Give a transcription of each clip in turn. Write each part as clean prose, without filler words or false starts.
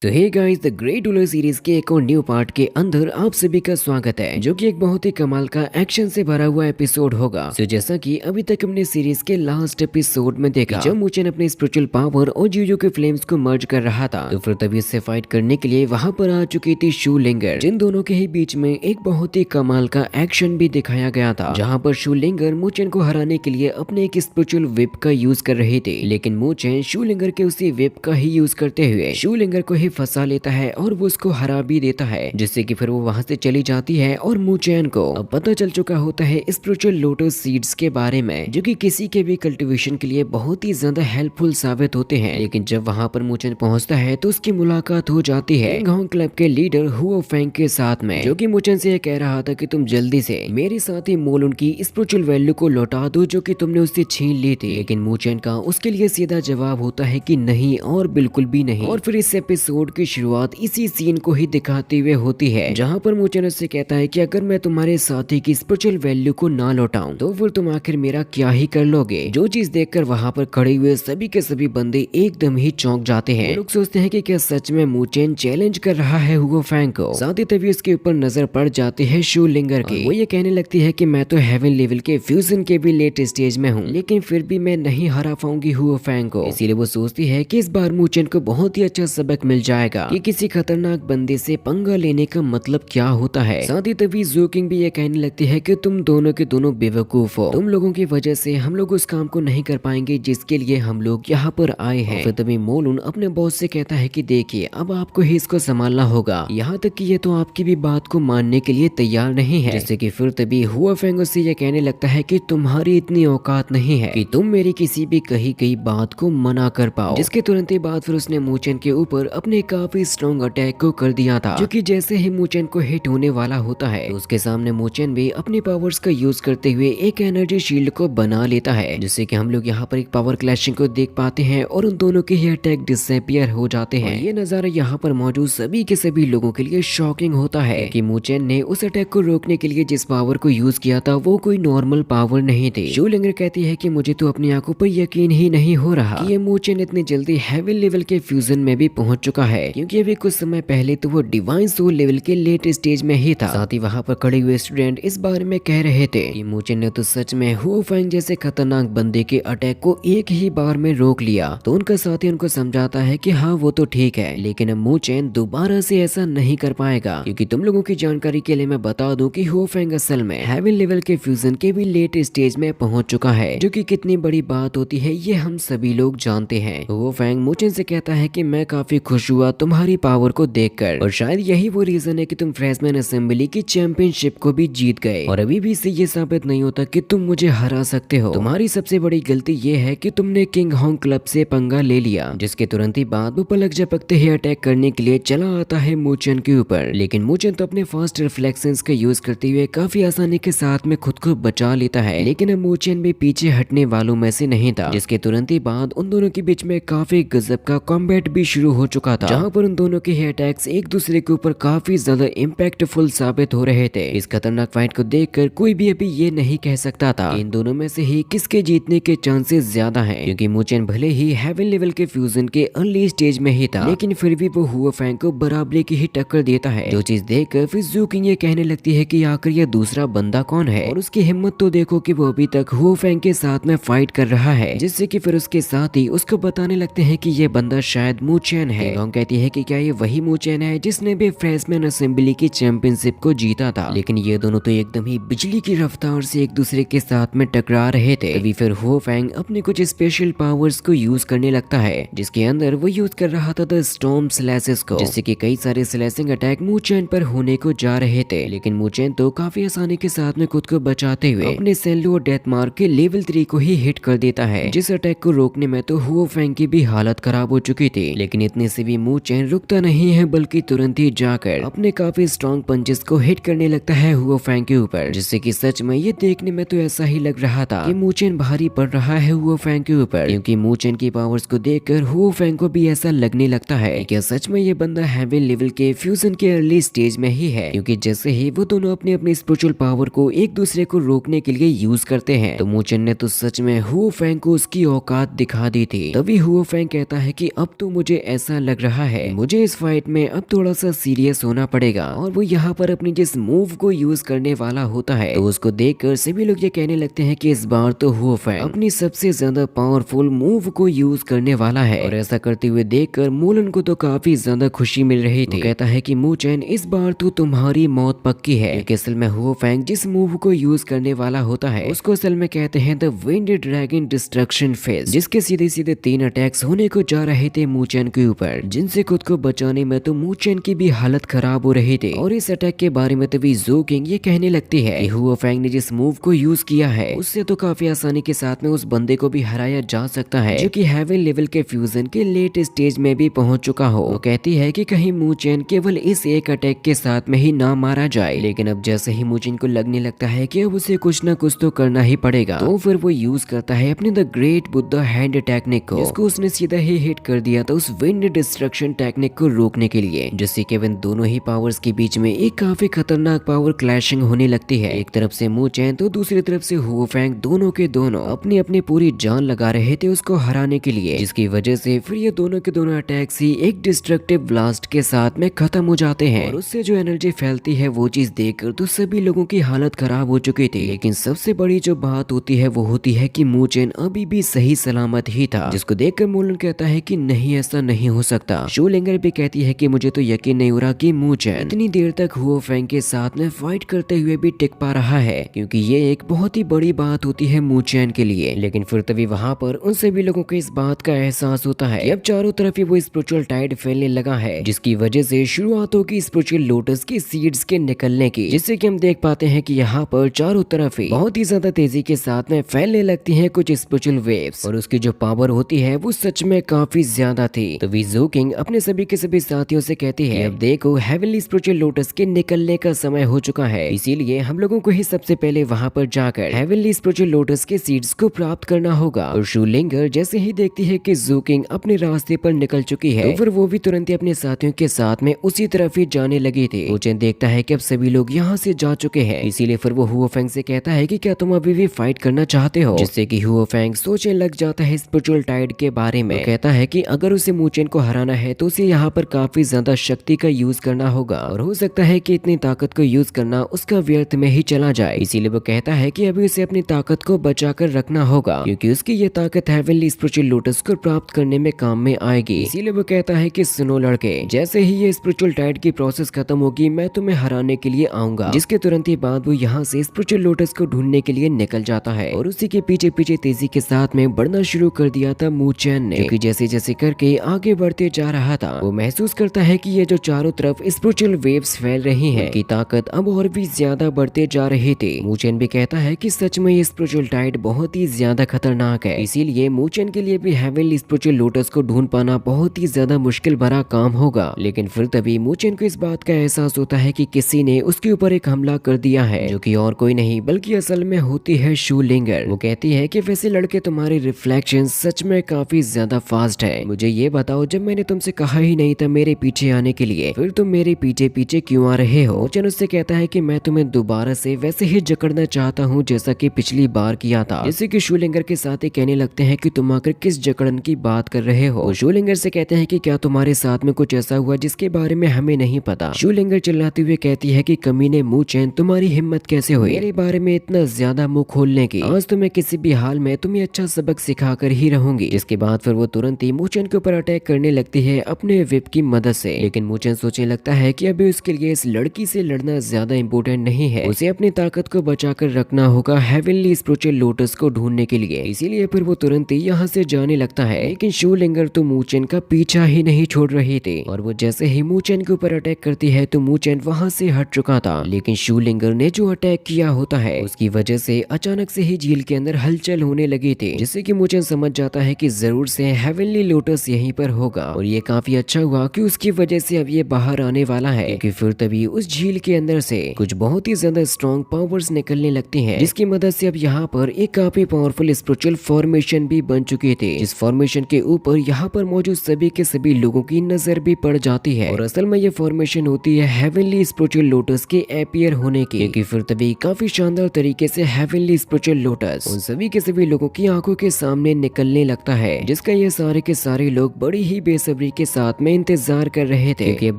तो hey guys, the great ruler series के एक और न्यू पार्ट के अंदर आप सभी का स्वागत है, जो कि एक बहुत ही कमाल का एक्शन से भरा हुआ एपिसोड होगा। जैसा कि अभी तक हमने सीरीज के लास्ट एपिसोड में देखा, जब मुचेन अपने स्पिरिचुअल पावर और जीजू के फ्लेम्स को मर्ज कर रहा था, तो फिर तभी इससे फाइट करने के लिए वहां पर आ चुकी थी शू लिंगर। जिन दोनों के ही बीच में एक बहुत ही कमाल का एक्शन भी दिखाया गया था, जहाँ पर शू लिंगर मुचेन को हराने के लिए अपने एक स्पिरिचुअल विप का यूज कर रही थी, लेकिन मुचेन शू लिंगर के उसी विप का ही यूज करते हुए शू लिंगर को फंसा लेता है और वो उसको हरा भी देता है, जिससे कि फिर वो वहां से चली जाती है। और मुचेन को अब पता चल चुका होता है स्पिरिचुअल लोटस सीड्स के बारे में, जो कि किसी के भी कल्टीवेशन के लिए बहुत ही ज्यादा हेल्पफुल साबित होते हैं। लेकिन जब वहां पर मुचेन पहुंचता है तो उसकी मुलाकात हो जाती है किंग क्लब के लीडर हुओ फेंग के साथ में, जो कि मुचेन से कह रहा था कि तुम जल्दी से मेरे साथ ही मोलुन की स्पिरिचुअल वैल्यू को लौटा दो, जो कि तुमने उससे छीन ली थी। लेकिन मुचेन का उसके लिए सीधा जवाब होता है कि नहीं और बिल्कुल भी नहीं। और फिर इस एपिसोड की शुरुआत इसी सीन को ही दिखाते हुए होती है, जहां पर मुचेन उससे कहता है कि अगर मैं तुम्हारे साथी की स्पिरिचुअल वैल्यू को ना लौटाऊं तो फिर तुम आखिर मेरा क्या ही कर लोगे। जो चीज देखकर वहां पर खड़े हुए सभी के सभी बंदे एकदम ही चौंक जाते हैं। लोग सोचते हैं कि क्या सच में मुचेन चैलेंज कर रहा है हुओ फेंग को। साथ ही तभी उसके ऊपर नजर पड़ जाती है शू लिंगर की। वो ये कहने लगती है कि मैं तो हेवन लेवल के फ्यूजन के भी लेट स्टेज में हूँ, लेकिन फिर भी मैं नहीं हरा पाऊंगी हुओ फेंग को। इसीलिए वो सोचती है कि इस बार मुचेन को बहुत ही अच्छा सबक मिल जाएगा कि किसी खतरनाक बंदे से पंगा लेने का मतलब क्या होता है। साथ ही तभी ज़ू किंग भी ये कहने लगती है कि तुम दोनों के दोनों बेवकूफ हो, तुम लोगों की वजह से हम लोग उस काम को नहीं कर पाएंगे जिसके लिए हम लोग यहाँ पर आए हैं। फिर तभी मोलुन अपने बॉस से कहता है कि देखिए अब आपको ही इसको संभालना होगा, यहाँ तक कि ये तो आपकी भी बात को मानने के लिए तैयार नहीं है। जैसे कि फिर तभी हुआ फेंग उससे ये कहने लगता है कि तुम्हारी इतनी औकात नहीं है कि तुम मेरी किसी भी कही गई बात को मना कर पाओ। जिसके तुरंत ही बाद फिर उसने मुचेन के ऊपर अपने काफी स्ट्रॉन्ग अटैक को कर दिया था, जो कि जैसे ही मुचेन को हिट होने वाला होता है तो उसके सामने मुचेन भी अपनी पावर्स का यूज करते हुए एक एनर्जी शील्ड को बना लेता है, जिससे कि हम लोग यहाँ पर एक पावर क्लैशिंग को देख पाते हैं और उन दोनों के ही अटैक डिसअपियर हो जाते हैं। ये नजारा यहाँ पर मौजूद सभी के सभी लोगों के लिए शॉकिंग होता है कि मुचेन ने उस अटैक को रोकने के लिए जिस पावर को यूज किया था वो कोई नॉर्मल पावर नहीं थी। शू लिंगर कहती है कि मुझे तो अपनी आंखों पर यकीन ही नहीं हो रहा कि ये मुचेन इतनी जल्दी हेवन लेवल के फ्यूजन में भी पहुंच चुका है, क्योंकि अभी कुछ समय पहले तो वो डिवाइन सोल लेवल के लेट स्टेज में ही था। साथ ही वहाँ पर खड़े हुए स्टूडेंट इस बारे में कह रहे थे कि मुचेन ने तो सच में हुओ फेंग जैसे खतरनाक बंदे के अटैक को एक ही बार में रोक लिया। तो उनका साथी उनको समझाता है कि हाँ वो तो ठीक है, लेकिन अब मुचेन दोबारा से ऐसा नहीं कर पाएगा, क्योंकि तुम लोगों की जानकारी के लिए मैं बता दूं कि हुओ फेंग असल में हेवन लेवल के फ्यूजन के भी लेट स्टेज में पहुंच चुका है, जो कि कितनी बड़ी बात होती है ये हम सभी लोग जानते हैं। हुओ फेंग मुचेन से कहता है कि मैं काफी खुश हुआ तुम्हारी पावर को देखकर, और शायद यही वो रीजन है कि तुम फ्रेशमैन असेंबली की चैंपियनशिप को भी जीत गए, और अभी भी इससे ये साबित नहीं होता कि तुम मुझे हरा सकते हो। तुम्हारी सबसे बड़ी गलती ये है कि तुमने किंग क्लब से पंगा ले लिया। जिसके तुरंत ही बाद वो पलक झपकते ही अटैक करने के लिए चला आता है मुचेन के ऊपर, लेकिन मुचेन तो अपने फास्ट रिफ्लेक्शंस का यूज करते हुए काफी आसानी के साथ में खुद को बचा लेता है। लेकिन अब मुचेन भी पीछे हटने वालों में से नहीं था, जिसके तुरंत ही बाद उन दोनों के बीच में काफी गजब का कॉम्बैट भी शुरू हो चुका था, जहाँ पर उन दोनों के अटैक्स एक दूसरे के ऊपर काफी ज्यादा इम्पैक्टफुल साबित हो रहे थे। इस खतरनाक फाइट को देखकर कोई भी अभी ये नहीं कह सकता था कि इन दोनों में से ही किसके जीतने के चांसेस ज्यादा हैं, क्योंकि मुचेन भले ही हेवन लेवल के फ्यूजन के अर्ली स्टेज में ही था, लेकिन फिर भी वो हुओ फेंग को बराबरी की ही टक्कर देता है। जो चीज देखकर फिर ज़ू किंग ये कहने लगती है कि आखिर ये दूसरा बंदा कौन है, और उसकी हिम्मत तो देखो कि वो अभी तक हुओ फेंग के साथ में फाइट कर रहा है। जिससे कि फिर उसके साथ ही उसको बताने लगते हैं कि ये बंदा शायद मुचेन है। किंग कहती है कि क्या ये वही मुचेन है जिसने भी फ्रेशमैन असेंबली की चैंपियनशिप को जीता था। लेकिन ये दोनों तो एकदम ही बिजली की रफ्तार से एक दूसरे के साथ में टकरा रहे थे। तभी फिर हुओ फेंग अपने कुछ स्पेशल पावर्स को यूज करने लगता है, जिसके अंदर वो यूज कर रहा था द स्टॉर्म स्लैशेस को, जिससे कि कई सारे स्लैशिंग अटैक मुचेन पर होने को जा रहे थे। लेकिन मुचेन तो काफी आसानी के साथ में खुद को बचाते हुए अपने सेल्लो डेथ मार्क के लेवल 3 को ही हिट कर देता है, जिस अटैक को रोकने में तो हुओ फेंग की भी हालत खराब हो चुकी थी। लेकिन इतने से भी मुचेन रुकता नहीं है, बल्कि तुरंत ही जाकर अपने काफी स्ट्रॉन्ग पंचेस को हिट करने लगता है हुओ फेंग के ऊपर, जिससे कि सच में ये देखने में तो ऐसा ही लग रहा था कि मुचेन भारी पड़ रहा है हुओ फेंग के ऊपर, क्योंकि मुचेन की पावर्स को देखकर हुओ फेंग को भी ऐसा लगने लगता है कि सच में ये बंदा हेवन लेवल के फ्यूजन के अर्ली स्टेज में ही है, क्योंकि जैसे ही वो दोनों अपनी अपनी स्पिरिचुअल पावर को एक दूसरे को रोकने के लिए यूज करते हैं, तो मुचेन ने तो सच में हुओ फेंग को उसकी औकात दिखा दी थी। तभी हुओ फेंग कहता है कि अब तो मुझे ऐसा लग रहा है मुझे इस फाइट में अब थोड़ा सा सीरियस होना पड़ेगा, और वो यहाँ पर अपनी जिस मूव को यूज करने वाला होता है तो उसको देखकर सभी लोग ये कहने लगते हैं कि इस बार तो हुओ फैंग अपनी सबसे ज्यादा पावरफुल मूव को यूज करने वाला है। और ऐसा करते हुए देखकर मूलन को तो काफी ज्यादा खुशी मिल रही थी। कहता है कि मूचेन इस बार तो तुम्हारी मौत पक्की है, क्योंकि असल में हुओ फैंग जिस मूव को यूज करने वाला होता है उसको असल में कहते हैं the wind dragon destruction phase, जिसके सीधे सीधे 3 अटैक्स होने को जा रहे थे मूचेन के ऊपर, जिनसे खुद को बचाने में तो मूचेन की भी हालत खराब हो रही थी। और इस अटैक के बारे में तभी ज़ू किंग ये कहने लगती है कि हुओ फैंग ने जिस मूव को यूज किया है उससे तो काफी आसानी के साथ में उस बंदे को भी हराया जा सकता है जो कि हेवन लेवल के फ्यूजन के लेट स्टेज में भी पहुंच चुका हो। वो कहती है कि कहीं मूचेन केवल इस एक अटैक के साथ में ही ना मारा जाए, लेकिन अब जैसे ही मूचेन को लगने लगता है कि अब उसे कुछ ना कुछ तो करना ही पड़ेगा, तो फिर वो यूज करता है अपने the great Buddha hand technique को, जिसको उसने सीधा ही हिट कर दिया था उस विंड डिस्ट्रक्शन टेक्निक को रोकने के लिए, जिससे केवल दोनों ही पावर्स के बीच में एक काफी खतरनाक पावर क्लैशिंग होने लगती है। एक तरफ से मूचेन तो दूसरी तरफ से हुओ फैंग दोनों के दोनों अपनी अपनी पूरी जान लगा रहे थे उसको हराने के लिए, जिसकी वजह से फिर ये दोनों के दोनों अटैक्स ही एक डिस्ट्रक्टिव ब्लास्ट के साथ में खत्म हो जाते हैं। और उससे जो एनर्जी फैलती है वो चीज देखकर तो सभी लोगों की हालत खराब हो चुकी थी। लेकिन सबसे बड़ी जो बात होती है वो होती है कि मूचेन अभी भी सही सलामत ही था, जिसको देखकर मूलन कहता है कि नहीं ऐसा नहीं हो सकता। शूलिंगर भी कहती है कि मुझे तो यकीन नहीं हो रहा कि मूचेन इतनी देर तक हुओ फैंग के साथ में फाइट करते हुए भी टिक पा रहा है, क्योंकि ये एक बहुत ही बड़ी बात होती है मूचेन के लिए। लेकिन फिर तभी वहां पर उन सभी लोगों को इस बात का एहसास होता है कि अब चारों तरफ ही वो स्पिरिचुअल टाइड फैलने लगा है, जिसकी वजह से शुरुआत होगी स्पिरिचुअल लोटस की सीड्स के निकलने की, जिससे कि हम देख पाते हैं कि यहाँ पर चारों तरफ ही बहुत ही ज्यादा तेजी के साथ में फैलने लगती है कुछ स्पिरिचुअल वेव्स, और उसकी जो पावर होती है वो सच में काफी ज्यादा थी। तो ज़ू किंग अपने सभी के सभी साथियों से कहती है अब देखो हेवनली स्पिरिचुअल लोटस के निकलने का समय हो चुका है, इसीलिए हम लोगों को ही सबसे पहले वहां पर जाकर हेवनली स्पिरिचुअल लोटस के सीड्स को प्राप्त करना होगा। और शूलिंगर जैसे ही देखती है कि ज़ू किंग अपने रास्ते पर निकल चुकी है तो फिर वो भी तुरंत ही अपने साथियों के साथ में उसी तरफ ही जाने लगी थी। मूचेन देखता है कि अब सभी लोग यहाँ से जा चुके हैं, इसीलिए फिर वो हुओ फैंग से कहता है कि क्या तुम अभी भी फाइट करना चाहते हो, जिससे कि हुओ फैंग सोचने लग जाता है स्पिरिचुअल टाइड के बारे में। कहता है कि अगर उसे मूचेन को हराना है तो उसे यहाँ पर काफी ज्यादा शक्ति का यूज करना होगा, और हो सकता है कि इतनी ताकत को यूज करना उसका व्यर्थ में ही चला जाए। इसीलिए वो कहता है कि अभी उसे अपनी ताकत को बचा कर रखना होगा, क्योंकि उसकी ये ताकत हेवनली स्पिरिचुअल लोटस को प्राप्त करने में काम में आएगी। इसीलिए वो कहता है कि सुनो लड़के, जैसे ही ये स्पिरिचुअल टाइड की प्रोसेस खत्म होगी मैं तुम्हें हराने के लिए आऊंगा। जिसके तुरंत ही बाद वो यहाँ से स्पिरिचुअल लोटस को ढूंढने के लिए निकल जाता है, और उसी के पीछे पीछे तेजी के साथ में बढ़ना शुरू कर दिया था मूचेन ने, क्योंकि जैसे जैसे करके आगे बढ़ते जा रहा था वो महसूस करता है कि ये जो चारों तरफ स्पिरिचुअल वेव्स फैल रही हैं, उनकी ताकत अब और भी ज्यादा बढ़ते जा रही थी। मूचेन भी कहता है कि सच में ये स्पिरिचुअल टाइड बहुत ही ज्यादा खतरनाक है, इसीलिए मूचेन के लिए भी हेवनली स्पिरिचुअल लोटस को ढूंढ पाना बहुत ही ज्यादा मुश्किल भरा काम होगा। लेकिन फिर तभी मूचेन को इस बात का एहसास होता है कि किसी ने उसके ऊपर एक हमला कर दिया है, जो कि और कोई नहीं बल्कि असल में होती है शूलिंगर। वो कहती है कि वैसे लड़के तुम्हारे रिफ्लेक्शन सच में काफी ज्यादा फास्ट है, मुझे ये बताओ जब मैंने तुमसे कहा ही नहीं था मेरे पीछे आने के लिए, फिर तुम मेरे पीछे पीछे क्यों आ रहे हो। मूचेन उससे कहता है कि मैं तुम्हें दोबारा से वैसे ही जकड़ना चाहता हूँ जैसा कि पिछली बार किया था। जैसे कि शूलिंगर के साथ ही कहने लगते हैं कि तुम आकर किस जकड़न की बात कर रहे हो। शूलिंगर से कहते हैं कि क्या तुम्हारे साथ में कुछ ऐसा हुआ जिसके बारे में हमें नहीं पता। शूलिंगर चिल्लाते हुए कहती है कि कमीने मूचेन तुम्हारी हिम्मत कैसे हुई मेरे बारे में इतना ज्यादा मुंह खोलने की, आज तुम्हें किसी भी हाल में तुम्हें अच्छा सबक सिखा कर ही रहूंगी। जिसके बाद फिर वो तुरंत ही मूचेन के ऊपर अटैक करने लगती है अपने विप की मदद से। लेकिन मूचेन सोचने लगता है कि अभी उसके लिए इस लड़की से लड़ना ज्यादा इंपॉर्टेंट नहीं है, उसे अपनी ताकत को बचाकर रखना होगा हेवनली स्पिरिचुअल लोटस को ढूंढने के लिए। इसीलिए फिर वो तुरंत ही यहाँ से जाने लगता है। लेकिन शूलिंगर तो मूचेन का पीछा ही नहीं छोड़ रही थी, और वो जैसे ही मूचेन के ऊपर अटैक करती है तो मूचेन वहां से हट चुका था। लेकिन शूलिंगर ने जो अटैक किया होता है उसकी वजह से अचानक से ही झील के अंदर हलचल होने लगी थी, जिससे कि मूचेन समझ जाता है कि जरूर से हेवनली लोटस यहीं पर होगा। और ये काफी अच्छा हुआ कि उसकी वजह से अब ये बाहर आने वाला है, क्योंकि फिर तभी उस झील के अंदर से कुछ बहुत ही ज्यादा स्ट्रॉन्ग पावर्स निकलने लगती हैं, जिसकी मदद से अब यहाँ पर एक काफी पावरफुल स्पिरिचुअल फॉर्मेशन भी बन चुकी थी। इस फॉर्मेशन के ऊपर यहाँ पर मौजूद सभी के सभी लोगों की नजर भी पड़ जाती है, और असल में ये फॉर्मेशन होती है हेवनली स्पिरिचुअल लोटस के अपीयर होने की, क्योंकि फिर तभी काफी शानदार तरीके से हेवनली स्पिरिचुअल लोटस उन सभी के सभी लोगों की आंखों के सामने निकलने लगता है, जिसका ये सारे के सारे लोग बड़ी ही बेसब्री बेसब्री के साथ में इंतजार कर रहे थे, क्योंकि अब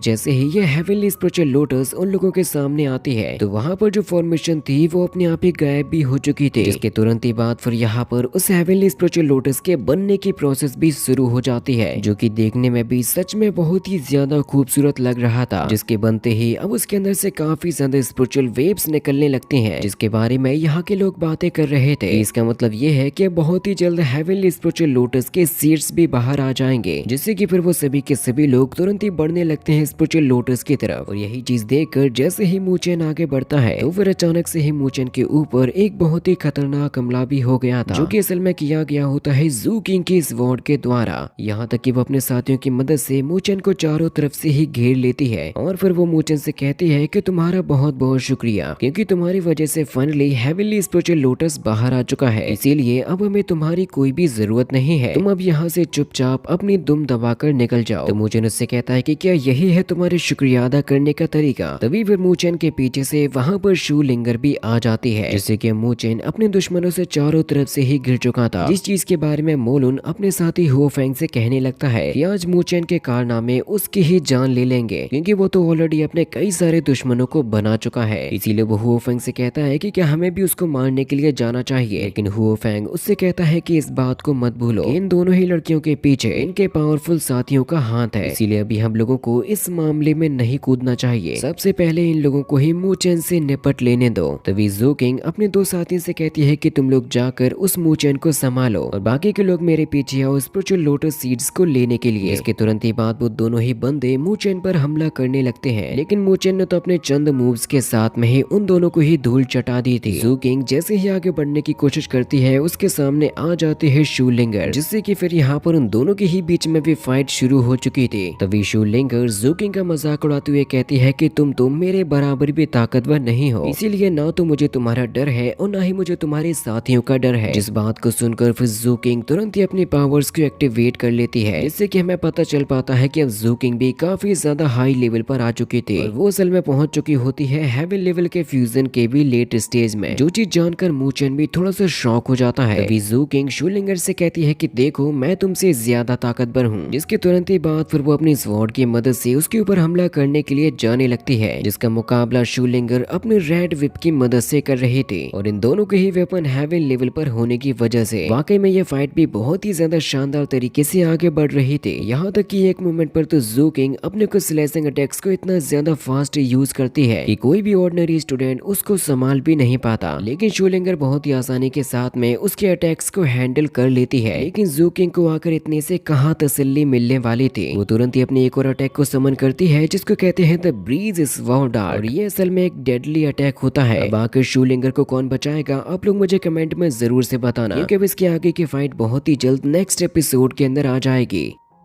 जैसे ही ये हेवनली स्पिरिचुअल लोटस उन लोगों के सामने आती है तो वहाँ पर जो फॉर्मेशन थी वो अपने आप ही गायब भी हो चुकी थी, जिसके तुरंत ही बाद फिर यहाँ पर उस हेवनली स्पिरिचुअल लोटस के बनने की प्रोसेस भी शुरू हो जाती है, जो कि देखने में भी सच में बहुत ही ज्यादा खूबसूरत लग रहा था। जिसके बनते ही अब उसके अंदर से काफी ज्यादा स्पिरिचुअल वेव्स निकलने लगती हैं, जिसके बारे में यहाँ के लोग बातें कर रहे थे। इसका मतलब ये है कि बहुत ही जल्द हेवनली स्पिरिचुअल लोटस के सीड्स भी बाहर आ जाएंगे, जिससे कि फिर वो सभी के सभी लोग तुरंत ही बढ़ने लगते हैं स्पिरिचुअल लोटस की तरफ। और यही चीज देखकर जैसे ही मूचेन आगे बढ़ता है तो फिर अचानक से ही मूचेन के ऊपर एक बहुत ही खतरनाक हमला भी हो गया था, जो कि असल में किया गया होता है जू किंग की स्वॉर्ड के द्वारा। यहाँ तक कि वो अपने साथियों की मदद से मूचेन को चारों तरफ से ही घेर लेती है और फिर वो मूचेन से कहती है कि तुम्हारा बहुत बहुत शुक्रिया, क्योंकि तुम्हारी वजह से फाइनली हेवनली स्पिरिचुअल लोटस बाहर आ चुका है, इसीलिए अब हमें तुम्हारी कोई भी जरूरत नहीं है, तुम अब यहाँ से चुपचाप अपनी दुम दबाकर निकल जाओ। तो मूचेन उससे कहता है कि क्या यही है तुम्हारे शुक्रिया अदा करने का तरीका। तभी फिर मूचेन के पीछे से वहाँ पर शू लिंगर भी आ जाती है, जिससे कि मूचेन अपने दुश्मनों से चारों तरफ से ही घिर चुका था, जिस चीज के बारे में मोलुन अपने साथी हुओफेंग से कहने लगता है कि आज मूचेन के कारनामे उसकी ही जान ले लेंगे, क्योंकि वो तो ऑलरेडी अपने कई सारे दुश्मनों को बना चुका है। इसीलिए वो हुओफेंग से कहता है कि क्या हमें भी उसको मारने के लिए जाना चाहिए, लेकिन हुओफेंग उससे कहता है कि इस बात को मत भूलो, इन दोनों ही लड़कियों के पीछे इनके पावरफुल साथियों का हाथ है, इसीलिए अभी हम लोगों को इस मामले में नहीं कूदना चाहिए, सबसे पहले इन लोगों को ही मूचेन से निपट लेने दो। तभी जू किंग अपने दो साथियों से कहती है कि तुम लोग जाकर उस मूचेन को संभालो और बाकी के लोग मेरे पीछे आओ स्पिरिचुअल लोटस सीड्स को लेने के लिए। इसके तुरंत ही बाद वो दोनों ही बंदे मूचेन पर हमला करने लगते हैं, लेकिन मूचेन ने तो अपने चंद मूव्स के साथ में ही उन दोनों को ही धूल चटा दी थी। जू किंग जैसे ही आगे बढ़ने की कोशिश करती है उसके सामने आ जाते हैं शू लिंगर, जिससे कि फिर यहाँ पर उन दोनों के ही बीच में भी फाइट शुरू हो चुकी थी। तभी शू लिंगर जू किंग का मजाक उड़ाते हुए कहती है कि तुम मेरे बराबर भी ताकतवर नहीं हो, इसीलिए ना तो मुझे तुम्हारा डर है और ना ही मुझे तुम्हारे साथियों का डर है। जिस बात को सुनकर फिर जू किंग तुरंत ही अपनी पावर्स को एक्टिवेट कर लेती है, जिससे कि हमें पता चल पाता है कि अब जू किंग भी काफी ज्यादा हाई लेवल पर आ चुकी थी और वो असल में पहुंच चुकी होती है हेवन लेवल के फ्यूजन के भी लेट स्टेज में, जो चीज जानकर मूचेन भी थोड़ा सा शॉक हो जाता है। तभी जू किंग शूलिंगर से कहती है कि देखो मैं तुमसे ज्यादा ताकतवर हूँ, जिसके तुरंत ही बाद फिर वो अपनी स्वॉर्ड की मदद से उसके ऊपर हमला करने के लिए जाने लगती है, जिसका मुकाबला शूलिंगर अपने रेड विप की मदद से कर रही थी। और इन दोनों के ही वेपन हेवन लेवल पर होने की वजह से वाकई में ये फाइट भी बहुत ही ज्यादा शानदार तरीके से आगे बढ़ रही थी। यहाँ तक कि एक मोमेंट पर तो जू किंग अपने कुछ स्लैशिंग अटैक्स को इतना ज्यादा फास्ट यूज करती है कि कोई भी ऑर्डिनरी स्टूडेंट उसको संभाल भी नहीं पाता, लेकिन शूलिंगर बहुत ही आसानी के साथ में उसके अटैक्स को हैंडल कर लेती है। लेकिन जू किंग को आकर इतने से कहाँ तसल्ली मिलने वाली थी, वो तुरंत ही अपने एक और अटैक को समन करती है, जिसको कहते हैं द ब्रीज स्वॉर्ड, और ये असल में एक डेडली अटैक होता है। अब आकर शूलिंगर को कौन बचाएगा आप लोग मुझे कमेंट में जरूर से बताना, क्योंकि अब इसके आगे की फाइट बहुत ही जल्द नेक्स्ट एपिसोड के अंदर आ जाएगी।